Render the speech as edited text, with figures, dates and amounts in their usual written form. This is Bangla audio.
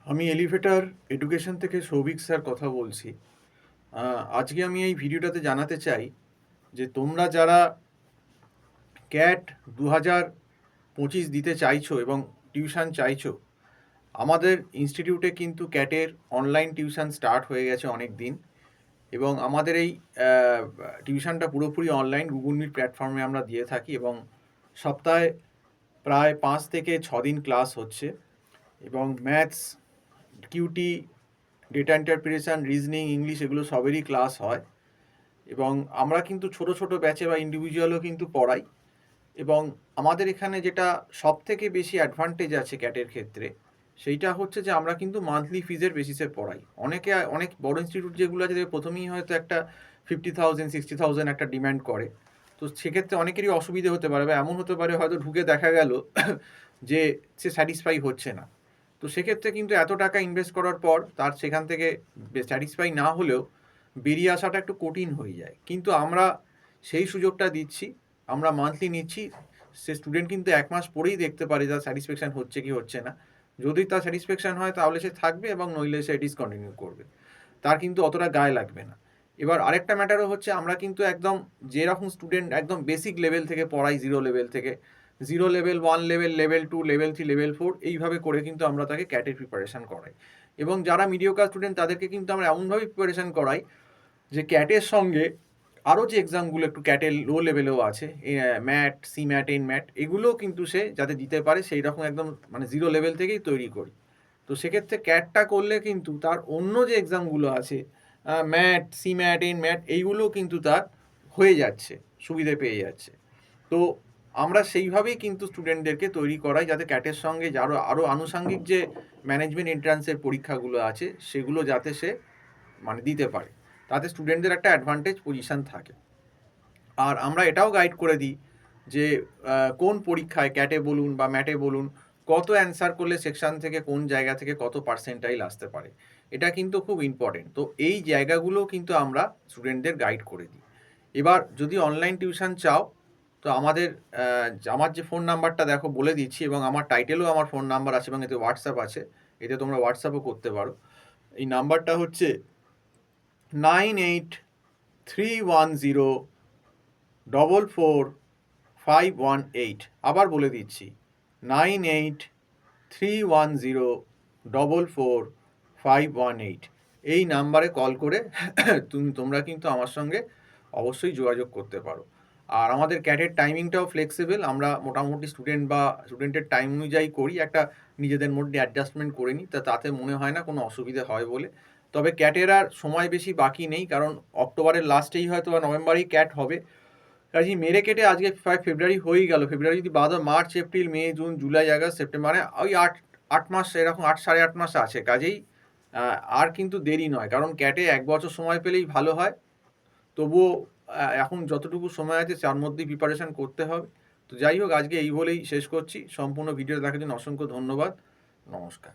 আমি এলিভেটর এডুকেশন থেকে সৌভিক স্যার কথা বলছি। আজকে আমি এই ভিডিওটাতে জানাতে চাই যে তোমরা যারা ক্যাট 2025 দিতে চাইছো এবং টিউশন চাইছো, আমাদের ইনস্টিটিউটে কিন্তু ক্যাটের অনলাইন টিউশন স্টার্ট হয়ে গেছে অনেক দিন। এবং আমাদের এই টিউশনটা পুরোপুরি অনলাইন গুগল মিট প্ল্যাটফর্মে আমরা দিয়ে থাকি এবং সপ্তাহে প্রায় 5 থেকে 6 দিন ক্লাস হচ্ছে। এবং maths, cutie, data interpretation, reasoning, English এগুলো সবেরই ক্লাস হয়। এবং আমরা কিন্তু ছোট ছোট ব্যাচে বা ইন্ডিভিজুয়ালও কিন্তু পড়াই। এবং আমাদের এখানে যেটা সবথেকে বেশি অ্যাডভান্টেজ আছে ক্যাটের ক্ষেত্রে, সেইটা হচ্ছে যে আমরা কিন্তু মান্থলি ফিজের বেসিসে পড়াই। অনেক বড় ইনস্টিটিউট যেগুলো আছে, প্রথমেই হয়তো একটা 50,000 60,000 একটা ডিম্যান্ড করে। তো সেক্ষেত্রে অনেকেরই অসুবিধে হতে পারে, বা এমন হতে পারে হয়তো ঢুকে দেখা গেল যে সে স্যাটিসফাই হচ্ছে না। তো সেক্ষেত্রে কিন্তু এত টাকা ইনভেস্ট করার পর তার সেখান থেকে স্যাটিসফাই না হলেও বেরিয়ে আসাটা একটু কঠিন হয়ে যায়। কিন্তু আমরা সেই সুযোগটা দিচ্ছি। আমরা মান্থলি নিচ্ছি। সে স্টুডেন্ট কিন্তু 1 মাস পরেই দেখতে পারে তার স্যাটিসফ্যাকশান হচ্ছে কি হচ্ছে না। যদি তার স্যাটিসফ্যাকশান হয় তাহলে সে থাকবে, এবং নইলে সে ডিসকন্টিনিউ করবে। তার কিন্তু অতটা গায়ে লাগবে না। এবার আরেকটা ম্যাটারও হচ্ছে, আমরা কিন্তু একদম যেরকম স্টুডেন্ট একদম বেসিক লেভেল থেকে পড়াই, জিরো লেভেল থেকে, zero level, 1 level, level 2, level 3, level 4, এইভাবে করে কিন্তু আমরা তাকে ক্যাটের প্রিপারেশান করাই। এবং যারা মিডিওকার স্টুডেন্ট তাদেরকে কিন্তু আমরা এমনভাবে প্রিপারেশান করাই যে ক্যাটের সঙ্গে আরও যে এক্সামগুলো একটু ক্যাটের লো লেভেলেও আছে, MAT, C MAT, N MAT, এগুলোও কিন্তু সে যাতে দিতে পারে সেই রকম একদম মানে জিরো লেভেল থেকেই তৈরি করি। তো সেক্ষেত্রে ক্যাটটা করলে কিন্তু তার অন্য যে এক্সামগুলো আছে, MAT, C MAT, N MAT, এইগুলোও কিন্তু তার হয়ে যাচ্ছে, সুবিধে পেয়ে যাচ্ছে। তো আমরা সেইভাবেই কিন্তু স্টুডেন্টদেরকে তৈরি করাই, যাতে ক্যাটের সঙ্গে আরও আনুষঙ্গিক যে ম্যানেজমেন্ট এন্ট্রান্সের পরীক্ষাগুলো আছে সেগুলো যাতে সে মানে দিতে পারে, তাতে স্টুডেন্টদের একটা অ্যাডভান্টেজ পজিশান থাকে। আর আমরা এটাও গাইড করে দিই যে কোন পরীক্ষায়, ক্যাটে বলুন বা ম্যাটে বলুন, কত অ্যান্সার করলে সেকশন থেকে কোন জায়গা থেকে কত পার্সেন্টাইল আসতে পারে। এটা কিন্তু খুব ইম্পর্টেন্ট। তো এই জায়গাগুলো কিন্তু আমরা স্টুডেন্টদের গাইড করে দিই। এবার যদি অনলাইন টিউশন চাও, তো আমার যে ফোন নাম্বারটা দেখো বলে দিচ্ছি, এবং আমার টাইটেলেও আমার ফোন নাম্বার আছে, এবং এতে হোয়াটসঅ্যাপ আছে। এতে তোমরা হোয়াটসঅ্যাপও করতে পারো। এই নাম্বারটা হচ্ছে 9831044518। আবার বলে দিচ্ছি, 9831044518। এই নাম্বারে কল করে তোমরা কিন্তু আমার সঙ্গে অবশ্যই যোগাযোগ করতে পারো। আর আমাদের ক্যাটের টাইমিংটাও ফ্লেক্সিবল। আমরা মোটামুটি স্টুডেন্টের টাইম অনুযায়ী করি, একটা নিজেদের মধ্যে অ্যাডজাস্টমেন্ট করে নিই, তাতে মনে হয় না কোনো অসুবিধে হয় বলে। তবে ক্যাটের আর সময় বেশি বাকি নেই, কারণ অক্টোবরের লাস্টেই হয়তো বা নভেম্বরেই ক্যাট হবে। কাজেই মেরে কেটে আজকে প্রায় ফেব্রুয়ারি হয়েই গেল। ফেব্রুয়ারি যদি বাদ হয়, মার্চ, এপ্রিল, মে, জুন, জুলাই, আগস্ট, সেপ্টেম্বর, মানে ওই 8 মাস, এরকম 8 সাড়ে 8 মাস আছে। কাজেই আর কিন্তু দেরি নয়, কারণ ক্যাটে 1 বছর সময় পেলেই ভালো হয়। তবুও এখন যতটুকু সময় আছে তার মধ্যেই প্রিপারেশান করতে হবে। তো যাই হোক, আজকে এই বলেই শেষ করছি। সম্পূর্ণ ভিডিও দেখার জন্য অসংখ্য ধন্যবাদ। নমস্কার।